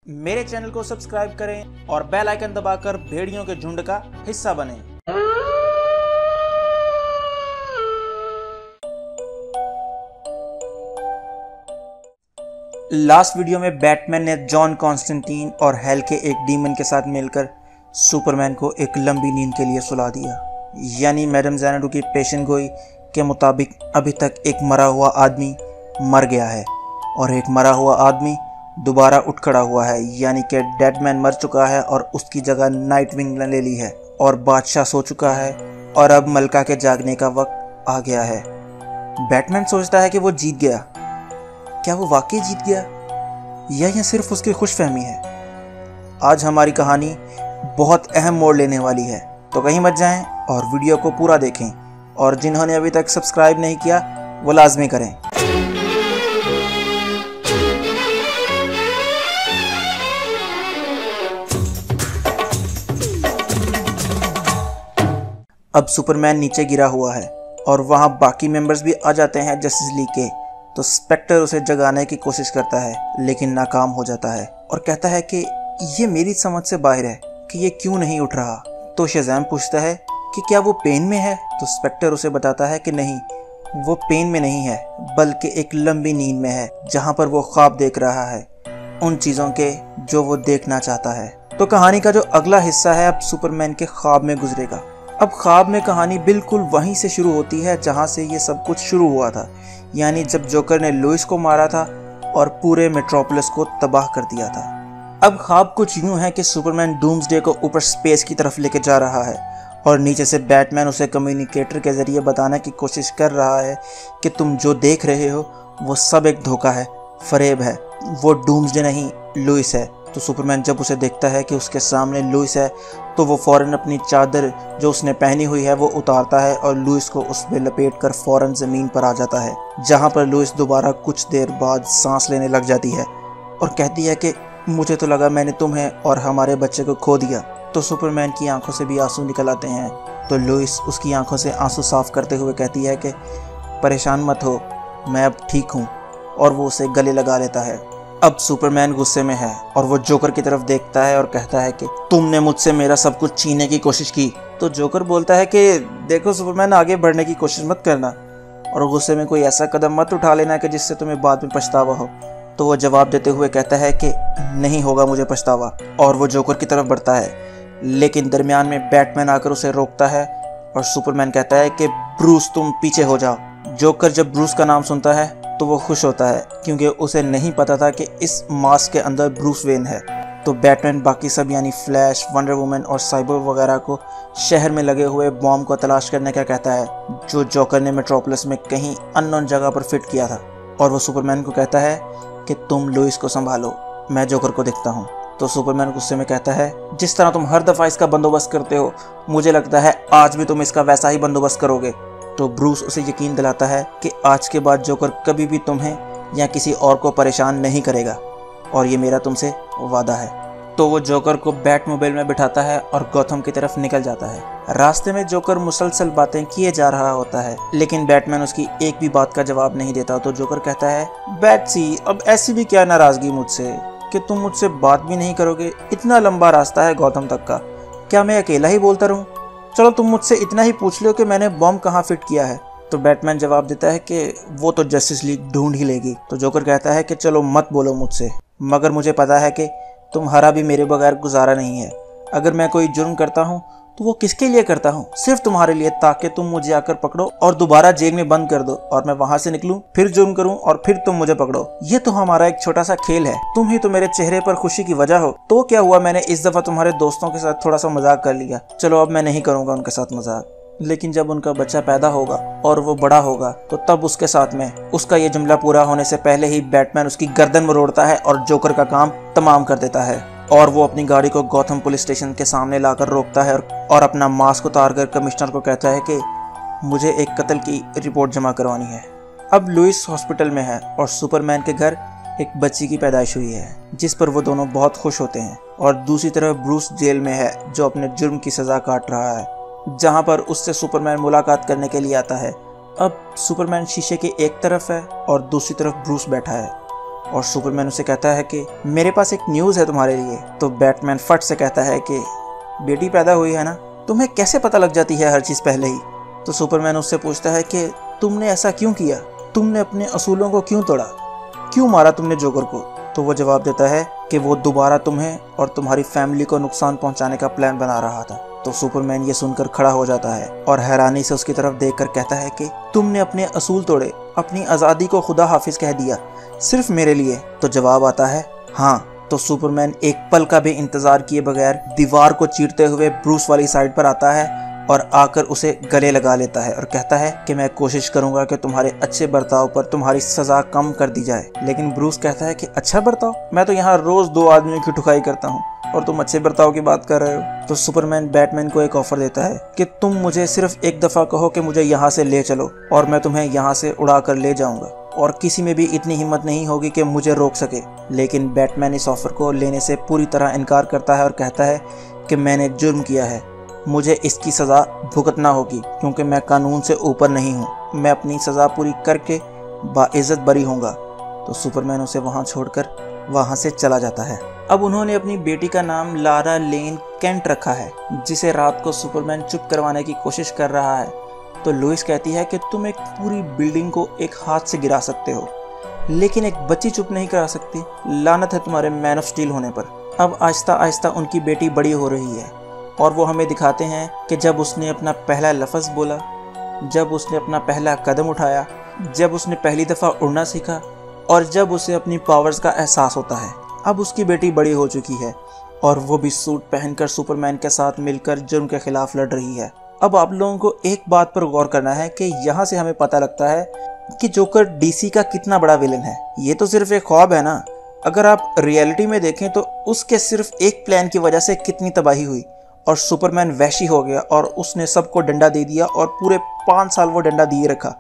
मेरे चैनल को सब्सक्राइब करें और बेल आइकन दबाकर भेड़ियों के झुंड का हिस्सा बनें। लास्ट वीडियो में बैटमैन ने जॉन कॉन्स्टेंटीन और हेल के एक डीमन के साथ मिलकर सुपरमैन को एक लंबी नींद के लिए सुला दिया। यानी मैडम ज़ैनाडू की पेशन गोई के मुताबिक अभी तक एक मरा हुआ आदमी मर गया है और एक मरा हुआ आदमी दोबारा उठ खड़ा हुआ है। यानी कि डेडमैन मर चुका है और उसकी जगह नाइटविंग ने ले ली है और बादशाह सो चुका है और अब मलका के जागने का वक्त आ गया है। बैटमैन सोचता है कि वो जीत गया। क्या वो वाकई जीत गया या यह सिर्फ उसकी खुशफहमी है? आज हमारी कहानी बहुत अहम मोड़ लेने वाली है, तो कहीं मत जाएं और वीडियो को पूरा देखें और जिन्होंने अभी तक सब्सक्राइब नहीं किया वो लाजमी करें। अब सुपरमैन नीचे गिरा हुआ है और वहाँ बाकी मेंबर्स भी आ जाते हैं जस्टिस लीग के। तो स्पेक्टर उसे जगाने की कोशिश करता है लेकिन नाकाम हो जाता है और कहता है कि ये मेरी समझ से बाहर है कि ये क्यों नहीं उठ रहा। तो शज़ैम पूछता है कि क्या वो पेन में है? तो स्पेक्टर उसे बताता है कि नहीं, वो पेन में नहीं है बल्कि एक लंबी नींद में है जहाँ पर वो ख्वाब देख रहा है उन चीज़ों के जो वो देखना चाहता है। तो कहानी का जो अगला हिस्सा है अब सुपरमैन के ख्वाब में गुजरेगा। अब ख्वाब में कहानी बिल्कुल वहीं से शुरू होती है जहाँ से ये सब कुछ शुरू हुआ था, यानी जब जोकर ने लुइस को मारा था और पूरे मेट्रोपोलिस को तबाह कर दिया था। अब ख्वाब कुछ यूं है कि सुपरमैन डूम्सडे को ऊपर स्पेस की तरफ लेके जा रहा है और नीचे से बैटमैन उसे कम्युनिकेटर के ज़रिए बताने की कोशिश कर रहा है कि तुम जो देख रहे हो वो सब एक धोखा है, फरेब है, वो डूम्सडे नहीं लुइस है। तो सुपरमैन जब उसे देखता है कि उसके सामने लुइस है तो वो फ़ौरन अपनी चादर जो उसने पहनी हुई है वो उतारता है और लुइस को उसमें लपेटकर फ़ौरन ज़मीन पर आ जाता है, जहाँ पर लुइस दोबारा कुछ देर बाद सांस लेने लग जाती है और कहती है कि मुझे तो लगा मैंने तुम्हें और हमारे बच्चे को खो दिया। तो सुपरमैन की आंखों से भी आंसू निकल आते हैं। तो लुइस उसकी आंखों से आंसू साफ करते हुए कहती है कि परेशान मत हो, मैं अब ठीक हूँ, और वो उसे गले लगा लेता है। अब सुपरमैन गुस्से में है और वो जोकर की तरफ देखता है और कहता है कि तुमने मुझसे मेरा सब कुछ छीनने की कोशिश की। तो जोकर बोलता है कि देखो सुपरमैन, आगे बढ़ने की कोशिश मत करना और गुस्से में कोई ऐसा कदम मत उठा लेना कि जिससे तुम्हें बाद में पछतावा हो। तो वो जवाब देते हुए कहता है कि नहीं होगा मुझे पछतावा, और वो जोकर की तरफ बढ़ता है। लेकिन दरमियान में बैटमैन आकर उसे रोकता है और सुपरमैन कहता है कि ब्रूस तुम पीछे हो जाओ। जोकर जब ब्रूस का नाम सुनता है तो वो खुश होता है क्योंकि उसे नहीं पता था कि इस मास्क के अंदर ब्रूस वेन है। तो बैटमैन बाकी सब यानी फ्लैश, वंडर वुमन और साइबर वगैरह को शहर में लगे हुए बॉम्ब को तलाश करने का कहता है जो जोकर ने मेट्रोपोलिस में कहीं अननोन जगह पर फिट किया था। और वो सुपरमैन को कहता है कि तुम लुइस को संभालो, मैं जोकर को देखता हूँ। तो सुपरमैन गुस्से में कहता है जिस तरह तुम हर दफ़ा इसका बंदोबस्त करते हो, मुझे लगता है आज भी तुम इसका वैसा ही बंदोबस्त करोगे। तो ब्रूस उसे यकीन दिलाता है कि आज के बाद जोकर कभी भी तुम्हें या किसी और को परेशान नहीं करेगा और ये मेरा तुमसे वादा है। तो वो जोकर को बैटमोबाइल में बिठाता है और गॉथम की तरफ निकल जाता है। रास्ते में जोकर मुसलसल बातें किए जा रहा होता है लेकिन बैटमैन उसकी एक भी बात का जवाब नहीं देता। तो जोकर कहता है बैटसी, अब ऐसी भी क्या नाराज़गी मुझसे कि तुम मुझसे बात भी नहीं करोगे? इतना लंबा रास्ता है गॉथम तक का, क्या मैं अकेला ही बोलता रहूं? चलो तुम मुझसे इतना ही पूछ लो कि मैंने बॉम्ब कहाँ फिट किया है। तो बैटमैन जवाब देता है कि वो तो जस्टिस लीग ढूंढ ही लेगी। तो जोकर कहता है कि चलो मत बोलो मुझसे, मगर मुझे पता है कि तुम्हारा भी मेरे बगैर गुजारा नहीं है। अगर मैं कोई जुर्म करता हूँ तो वो किसके लिए करता हूँ? सिर्फ तुम्हारे लिए, ताकि तुम मुझे आकर पकड़ो और दोबारा जेल में बंद कर दो और मैं वहां से निकलूं, फिर जुर्म करूं और फिर तुम मुझे पकड़ो। ये तो हमारा एक छोटा सा खेल है, तुम ही तो मेरे चेहरे पर खुशी की वजह हो। तो क्या हुआ, मैंने इस दफा तुम्हारे दोस्तों के साथ थोड़ा सा मजाक कर लिया, चलो अब मैं नहीं करूंगा उनके साथ मजाक। लेकिन जब उनका बच्चा पैदा होगा और वो बड़ा होगा तो तब उसके साथ में। उसका ये जुमला पूरा होने से पहले ही बैटमैन उसकी गर्दन मरोड़ता है और जोकर का काम तमाम कर देता है और वो अपनी गाड़ी को गॉथम पुलिस स्टेशन के सामने लाकर रोकता है और अपना मास्क उतार कर कमिश्नर को कहता है कि मुझे एक कत्ल की रिपोर्ट जमा करवानी है। अब लुइस हॉस्पिटल में है और सुपरमैन के घर एक बच्ची की पैदाइश हुई है जिस पर वो दोनों बहुत खुश होते हैं। और दूसरी तरफ ब्रूस जेल में है जो अपने जुर्म की सज़ा काट रहा है, जहाँ पर उससे सुपरमैन मुलाकात करने के लिए आता है। अब सुपरमैन शीशे के एक तरफ है और दूसरी तरफ ब्रूस बैठा है और सुपरमैन उसे कहता है कि मेरे पास एक न्यूज़ है तुम्हारे लिए। तो बैटमैन फट से कहता है कि बेटी पैदा हुई है ना, तुम्हें कैसे पता लग जाती है हर चीज़ पहले ही। तो सुपरमैन उससे पूछता है कि तुमने ऐसा क्यों किया, तुमने अपने असूलों को क्यों तोड़ा, क्यों मारा तुमने जोकर को। तो वो जवाब देता है कि वो दोबारा तुम्हें और तुम्हारी फैमिली को नुकसान पहुंचाने का प्लान बना रहा था। तो सुपरमैन ये सुनकर खड़ा हो जाता है और हैरानी से उसकी तरफ देखकर कहता है कि तुमने अपने असूल तोड़े, अपनी आज़ादी को खुदा हाफिज कह दिया, सिर्फ मेरे लिए। तो जवाब आता है हाँ। तो सुपरमैन एक पल का भी इंतजार किए बगैर दीवार को चीरते हुए ब्रूस वाली साइड पर आता है और आकर उसे गले लगा लेता है और कहता है कि मैं कोशिश करूंगा कि तुम्हारे अच्छे बर्ताव पर तुम्हारी सज़ा कम कर दी जाए। लेकिन ब्रूस कहता है कि अच्छा बर्ताव, मैं तो यहाँ रोज़ 2 आदमियों की ठुकाई करता हूँ और तुम अच्छे बर्ताव की बात कर रहे हो। तो सुपरमैन बैटमैन को एक ऑफर देता है कि तुम मुझे सिर्फ एक दफ़ा कहो कि मुझे यहाँ से ले चलो और मैं तुम्हें यहाँ से उड़ा कर ले जाऊँगा, और किसी में भी इतनी हिम्मत नहीं होगी कि मुझे रोक सके। लेकिन बैटमैन इस ऑफर को लेने से पूरी तरह इनकार करता है और कहता है कि मैंने जुर्म किया है, मुझे इसकी सज़ा भुगतना होगी क्योंकि मैं कानून से ऊपर नहीं हूँ, मैं अपनी सज़ा पूरी करके बाइज़्ज़त बरी होऊंगा। तो सुपरमैन उसे वहाँ छोड़कर वहाँ से चला जाता है। अब उन्होंने अपनी बेटी का नाम लारा लेन केंट रखा है, जिसे रात को सुपरमैन चुप करवाने की कोशिश कर रहा है। तो लुइस कहती है कि तुम एक पूरी बिल्डिंग को एक हाथ से गिरा सकते हो, लेकिन एक बच्ची चुप नहीं करा सकती। लानत है तुम्हारे मैन ऑफ स्टील होने पर। अब आहिस्ता आहिस्ता उनकी बेटी बड़ी हो रही है और वो हमें दिखाते हैं कि जब उसने अपना पहला लफ्ज़ बोला, जब उसने अपना पहला कदम उठाया, जब उसने पहली दफ़ा उड़ना सीखा और जब उसे अपनी पावर्स का एहसास होता है। अब उसकी बेटी बड़ी हो चुकी है और वो भी सूट पहनकर सुपरमैन के साथ मिलकर जुर्म के खिलाफ लड़ रही है। अब आप लोगों को एक बात पर गौर करना है कि यहाँ से हमें पता लगता है कि जोकर डीसी का कितना बड़ा विलन है। ये तो सिर्फ एक ख्वाब है ना, अगर आप रियलिटी में देखें तो उसके सिर्फ एक प्लान की वजह से कितनी तबाही हुई और सुपरमैन वहशी हो गया और उसने सबको डंडा दे दिया और पूरे 5 साल वो डंडा दिए रखा।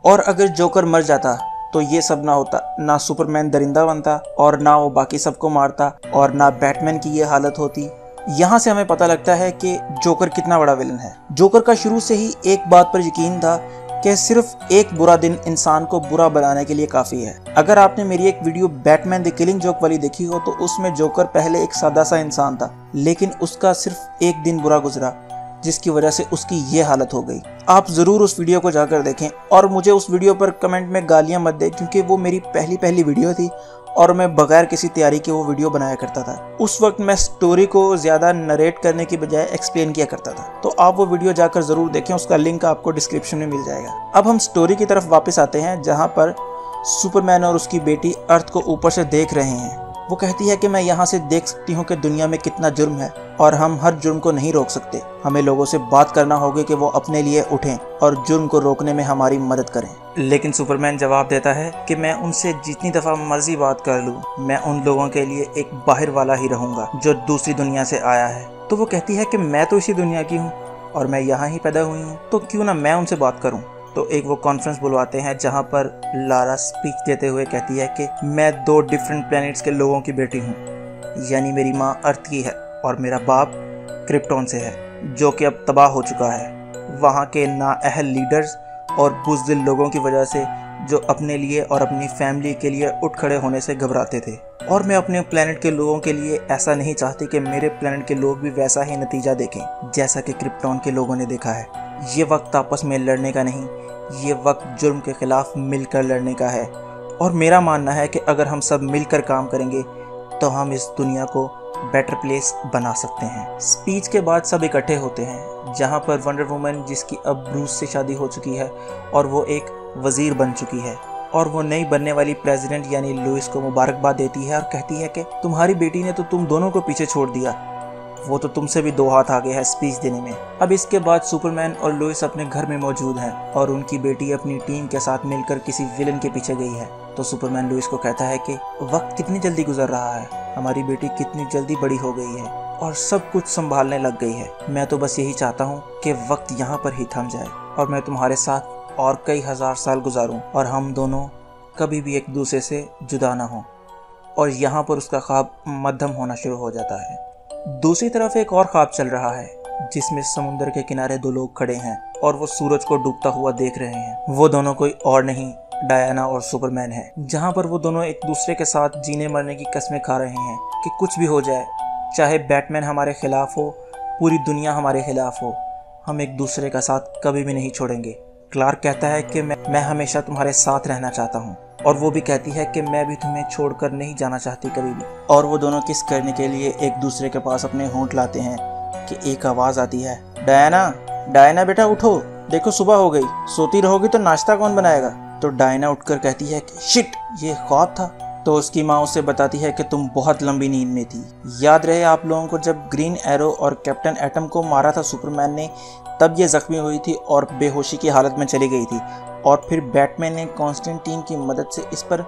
और अगर जोकर मर जाता तो ये सब ना होता, ना सुपरमैन दरिंदा बनता और ना वो बाकी सबको मारता और ना बैटमैन की ये हालत होती। यहाँ से हमें पता लगता है कि जोकर कितना बड़ा विलन है। जोकर का शुरू से ही एक बात पर यकीन था कि सिर्फ एक बुरा दिन इंसान को बुरा बनाने के लिए काफ़ी है। अगर आपने मेरी एक video Batman the killing joke वाली देखी हो तो उसमें जोकर पहले एक सादा सा इंसान था, लेकिन उसका सिर्फ एक दिन बुरा गुजरा जिसकी वजह से उसकी ये हालत हो गई। आप ज़रूर उस वीडियो को जाकर देखें और मुझे उस वीडियो पर कमेंट में गालियाँ मत दें, क्योंकि वो मेरी पहली वीडियो थी और मैं बगैर किसी तैयारी के वो वीडियो बनाया करता था। उस वक्त मैं स्टोरी को ज़्यादा नरेट करने की बजाय एक्सप्लेन किया करता था। तो आप वो वीडियो जाकर ज़रूर देखें, उसका लिंक आपको डिस्क्रिप्शन में मिल जाएगा। अब हम स्टोरी की तरफ वापस आते हैं, जहाँ पर सुपरमैन और उसकी बेटी अर्थ को ऊपर से देख रहे हैं। वो कहती है कि मैं यहाँ से देख सकती हूँ कि दुनिया में कितना जुर्म है और हम हर जुर्म को नहीं रोक सकते। हमें लोगों से बात करना होगी कि वो अपने लिए उठें और जुर्म को रोकने में हमारी मदद करें। लेकिन सुपरमैन जवाब देता है कि मैं उनसे जितनी दफ़ा मर्जी बात कर लूँ, मैं उन लोगों के लिए एक बाहर वाला ही रहूँगा जो दूसरी दुनिया से आया है। तो वो कहती है कि मैं तो इसी दुनिया की हूँ और मैं यहाँ ही पैदा हुई हूँ, तो क्यों ना मैं उनसे बात करूँ। तो एक वो कॉन्फ्रेंस बुलवाते हैं जहाँ पर लारा स्पीच देते हुए कहती है कि मैं 2 डिफरेंट प्लैनेट्स के लोगों की बेटी हूँ, यानी मेरी माँ अर्थ की है और मेरा बाप क्रिप्टॉन से है, जो कि अब तबाह हो चुका है। वहाँ के नाअहल लीडर्स और बुज़दिल लोगों की वजह से, जो अपने लिए और अपनी फैमिली के लिए उठ खड़े होने से घबराते थे। और मैं अपने प्लैनेट के लोगों के लिए ऐसा नहीं चाहती कि मेरे प्लैनेट के लोग भी वैसा ही नतीजा देखें जैसा कि क्रिप्टॉन के लोगों ने देखा है। ये वक्त आपस में लड़ने का नहीं, ये वक्त जुर्म के खिलाफ मिलकर लड़ने का है। और मेरा मानना है कि अगर हम सब मिलकर काम करेंगे तो हम इस दुनिया को बेटर प्लेस बना सकते हैं। स्पीच के बाद सब इकट्ठे होते हैं, जहां पर वंडर वुमन, जिसकी अब ब्रूस से शादी हो चुकी है और वो एक वज़ीर बन चुकी है, और वो नई बनने वाली प्रेसिडेंट यानी लुइस को मुबारकबाद देती है और कहती है कि तुम्हारी बेटी ने तो तुम दोनों को पीछे छोड़ दिया, वो तो तुमसे भी 2 हाथ आगे है स्पीच देने में। अब इसके बाद सुपरमैन और लुइस अपने घर में मौजूद हैं और उनकी बेटी अपनी टीम के साथ मिलकर किसी विलन के पीछे गई है। तो सुपरमैन लुइस को कहता है कि वक्त कितनी जल्दी गुजर रहा है, हमारी बेटी कितनी जल्दी बड़ी हो गई है और सब कुछ संभालने लग गई है। मैं तो बस यही चाहता हूँ कि वक्त यहाँ पर ही थम जाए और मैं तुम्हारे साथ और कई 1000 साल गुजारूँ और हम दोनों कभी भी एक दूसरे से जुदा ना हों। और यहाँ पर उसका ख्वाब मध्यम होना शुरू हो जाता है। दूसरी तरफ एक और ख्वाब चल रहा है, जिसमें समुद्र के किनारे 2 लोग खड़े हैं और वो सूरज को डूबता हुआ देख रहे हैं। वो दोनों कोई और नहीं डायना और सुपरमैन है, जहाँ पर वो दोनों एक दूसरे के साथ जीने मरने की कस्में खा रहे हैं कि कुछ भी हो जाए, चाहे बैटमैन हमारे खिलाफ हो, पूरी दुनिया हमारे खिलाफ हो, हम एक दूसरे का साथ कभी भी नहीं छोड़ेंगे। क्लार्क कहता है कि मैं हमेशा तुम्हारे साथ रहना चाहता हूँ, और वो भी कहती है कि मैं भी तुम्हें छोड़कर नहीं जाना चाहती कभी भी। और वो दोनों किस करने के लिए एक दूसरे के पास अपने होंठ लाते हैं कि एक आवाज़ आती है, डायना, डायना बेटा उठो, देखो सुबह हो गई, सोती रहोगी तो नाश्ता कौन बनाएगा। तो डायना उठकर कहती है कि शिट, ये ख्वाब था। तो उसकी माँ उसे बताती है कि तुम बहुत लंबी नींद में थी। याद रहे आप लोगों को, जब ग्रीन एरो और कैप्टन एटम को मारा था सुपरमैन ने, तब ये जख्मी हुई थी और बेहोशी की हालत में चली गई थी, और फिर बैटमैन ने कॉन्स्टेंटीन की मदद से इस पर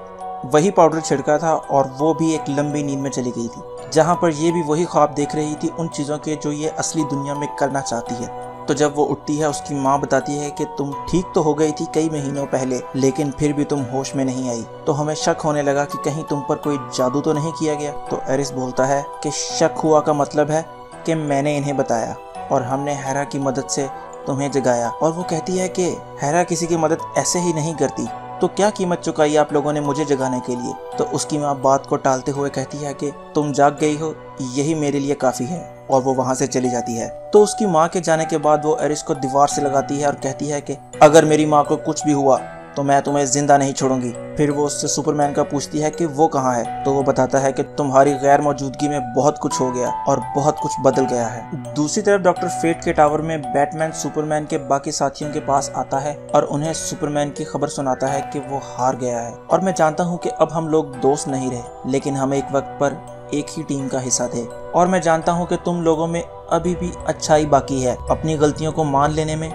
वही पाउडर छिड़का था और वो भी एक लंबी नींद में चली गई थी, जहाँ पर ये भी वही ख्वाब देख रही थी उन चीज़ों के जो ये असली दुनिया में करना चाहती है। तो जब वो उठती है, उसकी माँ बताती है कि तुम ठीक तो हो गई थी कई महीनों पहले, लेकिन फिर भी तुम होश में नहीं आई। तो हमें शक होने लगा कि कहीं तुम पर कोई जादू तो नहीं किया गया। तो एरिस बोलता है कि शक हुआ का मतलब है कि मैंने इन्हें बताया और हमने हेरा की मदद से तुम्हें जगाया। और वो कहती है कि हेरा किसी की मदद ऐसे ही नहीं करती, तो क्या कीमत चुकाई आप लोगों ने मुझे जगाने के लिए। तो उसकी माँ बात को टालते हुए कहती है कि तुम जाग गई हो, यही मेरे लिए काफ़ी है, और वो वहाँ से चली जाती है। तो उसकी माँ के जाने के बाद वो एरिस को दीवार से लगाती है और कहती है कि अगर मेरी माँ को कुछ भी हुआ तो मैं तुम्हें जिंदा नहीं छोड़ूंगी। फिर वो उससे सुपरमैन का पूछती है कि वो कहाँ है। तो वो बताता है कि तुम्हारी गैर मौजूदगी में बहुत कुछ हो गया और बहुत कुछ बदल गया है। दूसरी तरफ डॉक्टर फेट के टावर में बैटमैन सुपरमैन के बाकी साथियों के पास आता है और उन्हें सुपरमैन की खबर सुनाता है कि वो हार गया है। और मैं जानता हूँ कि अब हम लोग दोस्त नहीं रहे, लेकिन हम एक वक्त पर एक ही टीम का हिस्सा थे, और मैं जानता हूँ कि तुम लोगों में अभी भी अच्छाई बाकी है। अपनी गलतियों को मान लेने में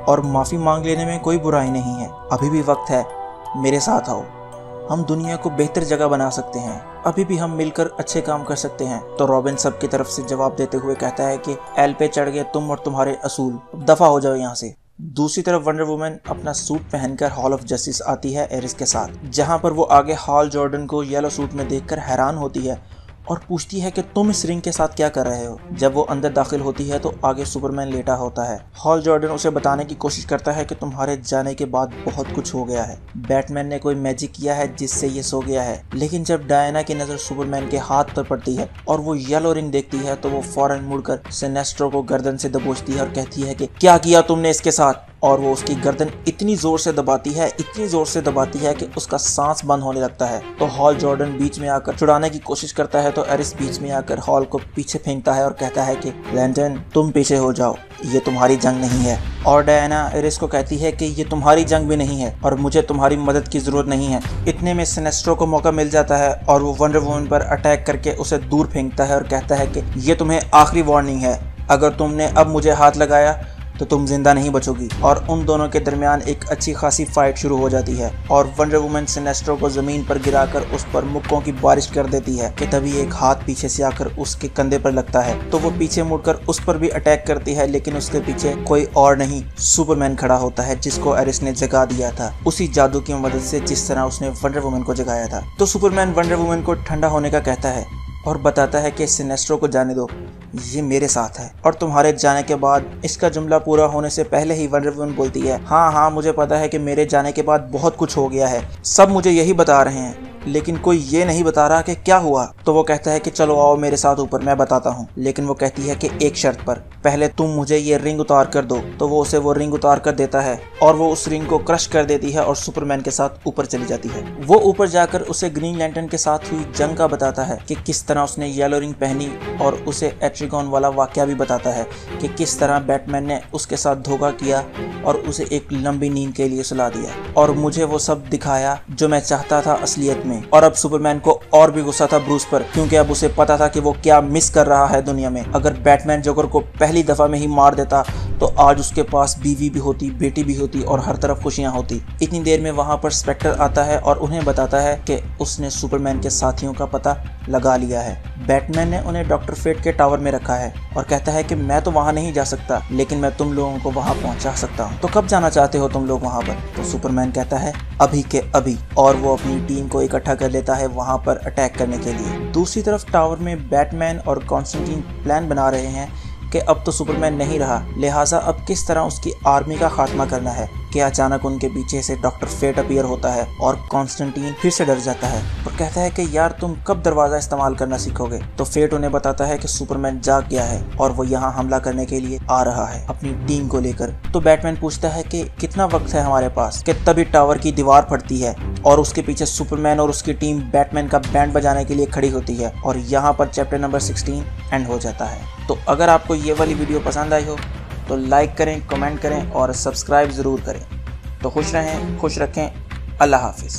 और माफ़ी मांग लेने में कोई बुराई नहीं है। अभी भी वक्त है, मेरे साथ आओ, हम दुनिया को बेहतर जगह बना सकते हैं। अभी भी हम मिलकर अच्छे काम कर सकते हैं। तो रॉबिन सबकी तरफ से जवाब देते हुए कहता है कि एल पे चढ़ गए तुम और तुम्हारे असूल, दफा हो जाओ यहाँ से। दूसरी तरफ वंडर वुमन अपना सूट पहनकर हॉल ऑफ जस्टिस आती है एरिस के साथ, जहाँ पर वो आगे हॉल जॉर्डन को येलो सूट में देखकर हैरान होती है और पूछती है कि तुम इस रिंग के साथ क्या कर रहे हो। जब वो अंदर दाखिल होती है तो आगे सुपरमैन लेटा होता है। हॉल जॉर्डन उसे बताने की कोशिश करता है कि तुम्हारे जाने के बाद बहुत कुछ हो गया है, बैटमैन ने कोई मैजिक किया है जिससे ये सो गया है। लेकिन जब डायना की नज़र सुपरमैन के हाथ पर पड़ती है और वो येलो रिंग देखती है तो वो फौरन मुड़कर सिनेस्ट्रो को गर्दन से दबोचती है और कहती है कि क्या किया तुमने इसके साथ। और वो उसकी गर्दन इतनी जोर से दबाती है कि उसका सांस बंद होने लगता है। तो हॉल जॉर्डन बीच में आकर छुड़ाने की कोशिश करता है तो एरिस बीच में आकर हॉल को पीछे फेंकता है और कहता है कि लैंटर्न तुम पीछे हो जाओ, ये तुम्हारी जंग नहीं है। और डायना एरिस को कहती है कि ये तुम्हारी जंग भी नहीं है और मुझे तुम्हारी मदद की जरूरत नहीं है। इतने में सिनेस्ट्रो को मौका मिल जाता है और वो वंडर वुमन पर अटैक करके उसे दूर फेंकता है और कहता है कि ये तुम्हें आखिरी वार्निंग है, अगर तुमने अब मुझे हाथ लगाया तो तुम जिंदा नहीं बचोगी। और उन दोनों के दरमियान एक अच्छी खासी फाइट शुरू हो जाती है और वंडर वुमन सिनेस्ट्रो को जमीन पर गिराकर उस पर मुक्कों की बारिश कर देती है कि तभी एक हाथ पीछे से आकर उसके कंधे पर लगता है। तो वो पीछे मुड़कर उस पर भी अटैक करती है, लेकिन उसके पीछे कोई और नहीं सुपरमैन खड़ा होता है, जिसको एरिस ने जगा दिया था उसी जादू की मदद से जिस तरह उसने वंडर वुमन को जगाया था। तो सुपरमैन वंडर वुमन को ठंडा होने का कहता है और बताता है कि सिनेस्ट्रो को जाने दो, ये मेरे साथ है। और तुम्हारे जाने के बाद, इसका जुमला पूरा होने से पहले ही वंडर वुमन बोलती है, हाँ मुझे पता है कि मेरे जाने के बाद बहुत कुछ हो गया है, सब मुझे यही बता रहे हैं, लेकिन कोई ये नहीं बता रहा कि क्या हुआ। तो वो कहता है कि चलो आओ मेरे साथ ऊपर, मैं बताता हूँ। लेकिन वो कहती है कि एक शर्त पर, पहले तुम मुझे ये रिंग उतार कर दो। तो वो उसे वो रिंग उतार कर देता है और वो उस रिंग को क्रश कर देती है और सुपरमैन के साथ ऊपर चली जाती है। वो ऊपर जाकर उसे ग्रीन लैंटर्न के साथ हुई जंग का बताता है कि किस तरह उसने येलो रिंग पहनी, और उसे एट्रिगॉन वाला वाकया भी बताता है कि किस तरह बैटमैन ने उसके साथ धोखा किया और उसे एक लंबी नींद के लिए सुला दिया। और मुझे वो सब दिखाया जो मैं चाहता था असलियत में। और अब सुपरमैन को और भी गुस्सा था ब्रूस पर, क्योंकि अब उसे पता था कि वो क्या मिस कर रहा है दुनिया में। अगर बैटमैन जोकर को पहली दफा में ही मार देता तो आज उसके पास बीवी भी होती, बेटी भी होती और हर तरफ खुशियां होती। इतनी देर में वहां पर स्पेक्टर आता है और उन्हें बताता है कि उसने सुपरमैन के साथियों का पता लगा लिया है। बैटमैन ने उन्हें डॉक्टर फेट के टावर में रखा है और कहता है कि मैं तो वहां नहीं जा सकता, लेकिन मैं तुम लोगों को वहां पहुंचा सकता हूं। तो कब जाना चाहते हो तुम लोग वहां पर? तो सुपरमैन कहता है अभी के अभी, और वो अपनी टीम को इकट्ठा कर लेता है वहां पर अटैक करने के लिए। दूसरी तरफ टावर में बैटमैन और कॉन्स्टेंटीन प्लान बना रहे हैं कि अब तो सुपरमैन नहीं रहा, लिहाजा अब किस तरह उसकी आर्मी का खात्मा करना है। कि अचानक उनके पीछे से डॉक्टर फेट अपीयर होता है और कॉन्स्टेंटीन फिर से डर जाता है और कहता है कि यार तुम कब दरवाजा इस्तेमाल करना सीखोगे। तो फेट उन्हें बताता है कि सुपरमैन जाग गया है और वो यहाँ हमला करने के लिए आ रहा है अपनी टीम को लेकर। तो बैटमैन पूछता है कि कितना वक्त है हमारे पास, कि तभी टावर की दीवार फटती है और उसके पीछे सुपरमैन और उसकी टीम बैटमैन का बैंड बजाने के लिए खड़ी होती है और यहाँ पर चैप्टर नंबर 16 एंड हो जाता है। तो अगर आपको ये वाली वीडियो पसंद आई हो तो लाइक करें, कमेंट करें और सब्सक्राइब ज़रूर करें। तो खुश रहें, खुश रखें। अल्लाह हाफिज़।